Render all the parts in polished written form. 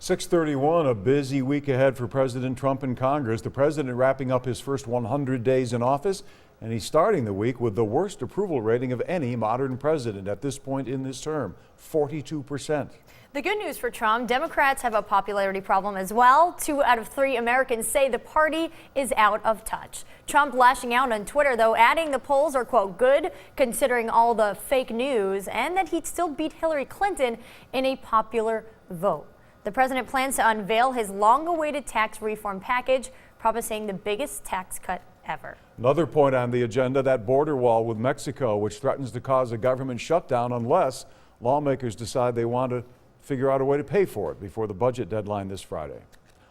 6:31, a busy week ahead for President Trump in Congress. The president wrapping up his first 100 days in office, and he's starting the week with the worst approval rating of any modern president at this point in this term, 42%. The good news for Trump, Democrats have a popularity problem as well. 2 out of 3 Americans say the party is out of touch. Trump lashing out on Twitter, though, adding the polls are, quote, good, considering all the fake news, and that he'd still beat Hillary Clinton in a popular vote. The president plans to unveil his long-awaited tax reform package, promising the biggest tax cut ever. Another point on the agenda, that border wall with Mexico, which threatens to cause a government shutdown unless lawmakers decide they want to figure out a way to pay for it before the budget deadline this Friday.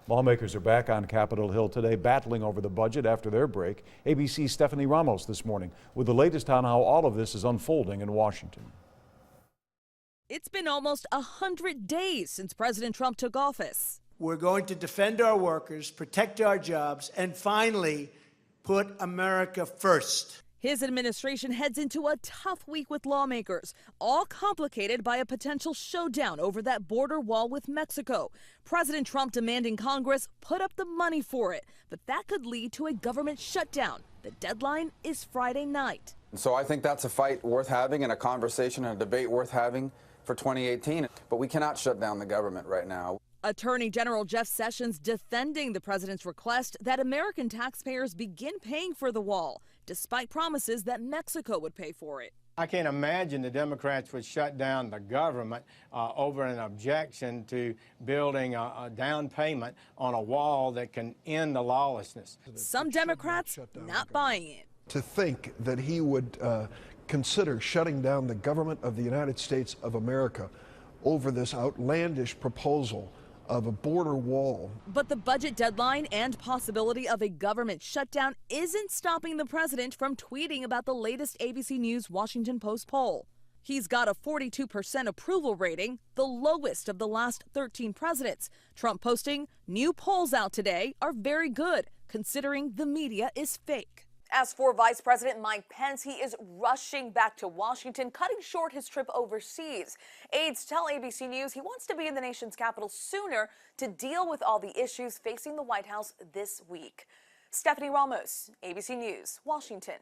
Lawmakers are back on Capitol Hill today battling over the budget after their break. ABC's Stephanie Ramos this morning with the latest on how all of this is unfolding in Washington. It's been almost 100 days since President Trump took office. We're going to defend our workers, protect our jobs, and finally put America first. His administration heads into a tough week with lawmakers, all complicated by a potential showdown over that border wall with Mexico. President Trump demanding Congress put up the money for it, but that could lead to a government shutdown. The deadline is Friday night. So I think that's a fight worth having and a conversation and a debate worth having for 2018, but we cannot shut down the government right now. Attorney General Jeff Sessions defending the president's request that American taxpayers begin paying for the wall, despite promises that Mexico would pay for it. I can't imagine the Democrats would shut down the government over an objection to building a down payment on a wall that can end the lawlessness. Some Democrats not buying it. To think that he would consider shutting down the government of the United States of America over this outlandish proposal of a border wall. But the budget deadline and possibility of a government shutdown isn't stopping the president from tweeting about the latest ABC News Washington Post poll. He's got a 42% approval rating, the lowest of the last 13 presidents. Trump posting, new polls out today are very good, considering the media is fake. As for Vice President Mike Pence, he is rushing back to Washington, cutting short his trip overseas. Aides tell ABC News he wants to be in the nation's capital sooner to deal with all the issues facing the White House this week. Stephanie Ramos, ABC News, Washington.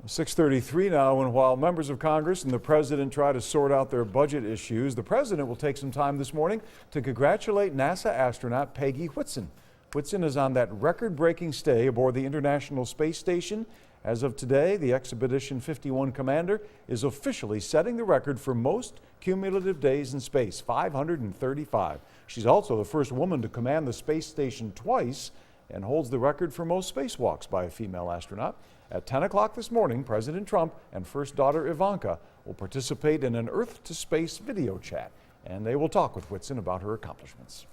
6:33 now, and while members of Congress and the president try to sort out their budget issues, the president will take some time this morning to congratulate NASA astronaut Peggy Whitson. Whitson is on that record-breaking stay aboard the International Space Station. As of today, the Expedition 51 commander is officially setting the record for most cumulative days in space, 535. She's also the first woman to command the space station twice and holds the record for most spacewalks by a female astronaut. At 10 o'clock this morning, President Trump and first daughter Ivanka will participate in an Earth-to-Space video chat, and they will talk with Whitson about her accomplishments.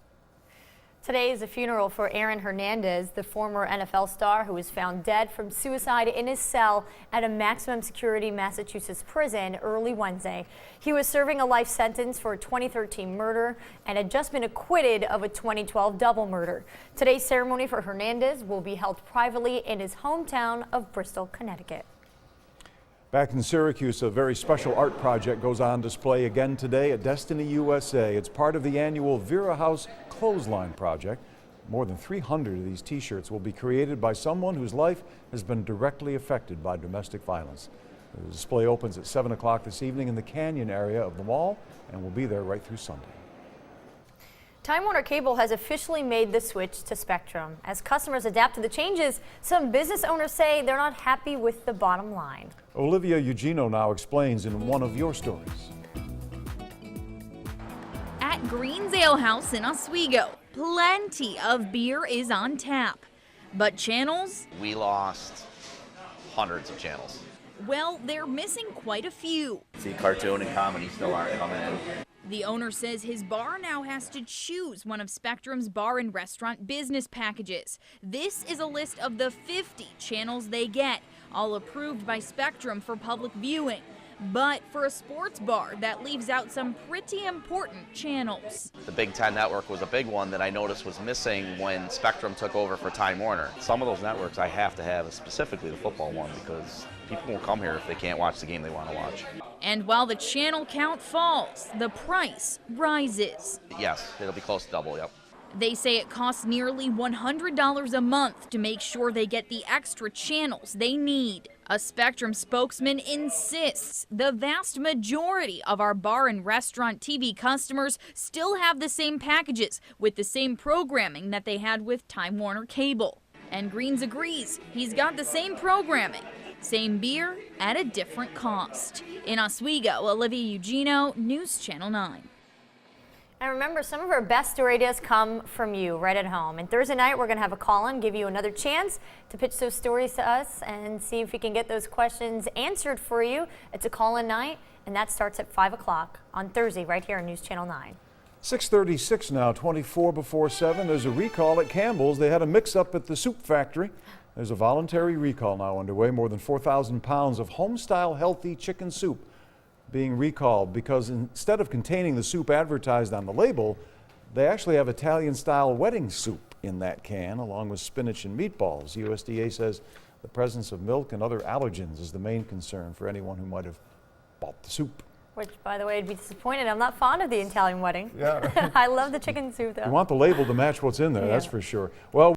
Today is a funeral for Aaron Hernandez, the former NFL star who was found dead from suicide in his cell at a maximum security Massachusetts prison early Wednesday. He was serving a life sentence for a 2013 murder and had just been acquitted of a 2012 double murder. Today's ceremony for Hernandez will be held privately in his hometown of Bristol, Connecticut. Back in Syracuse, a very special art project goes on display again today at Destiny USA. It's part of the annual Vera House Clothesline Project. More than 300 of these t-shirts will be created by someone whose life has been directly affected by domestic violence. The display opens at 7 o'clock this evening in the Canyon area of the mall and will be there right through Sunday. Time Warner Cable has officially made the switch to Spectrum. As customers adapt to the changes, some business owners say they're not happy with the bottom line. Olivia Eugenio now explains in one of your stories. At Green's Ale House in Oswego, plenty of beer is on tap. But channels? We lost hundreds of channels. Well, they're missing quite a few. See, cartoon and comedy still aren't coming in. The owner says his bar now has to choose one of Spectrum's bar and restaurant business packages. This is a list of the 50 channels they get, all approved by Spectrum for public viewing. but for a sports bar, that leaves out some pretty important channels. The Big Ten network was a big one that I noticed was missing when Spectrum took over for Time Warner. Some of those networks I have to have, specifically the football one, because people won't come here if they can't watch the game they want to watch. And while the channel count falls, the price rises. Yes, it'll be close to double, yep. They say it costs nearly $100 a month to make sure they get the extra channels they need. A Spectrum spokesman insists the vast majority of our bar and restaurant TV customers still have the same packages with the same programming that they had with Time Warner Cable. And Greens agrees he's got the same programming, same beer at a different cost. In Oswego, Olivia Eugenio, News Channel 9. And remember, some of our best story ideas come from you right at home. And Thursday night, we're going to have a call-in, give you another chance to pitch those stories to us and see if we can get those questions answered for you. It's a call-in night, and that starts at 5 o'clock on Thursday right here on News Channel 9. 6:36 now, 24 before 7. There's a recall at Campbell's. They had a mix-up at the soup factory. There's a voluntary recall now underway. More than 4,000 pounds of home-style healthy chicken soup being recalled because instead of containing the soup advertised on the label, they actually have Italian-style wedding soup in that can, along with spinach and meatballs. USDA says the presence of milk and other allergens is the main concern for anyone who might have bought the soup. Which, by the way, I'd be disappointed. I'm not fond of the Italian wedding. Yeah. I love the chicken soup, though. You want the label to match what's in there, Yeah. that's for sure. Well.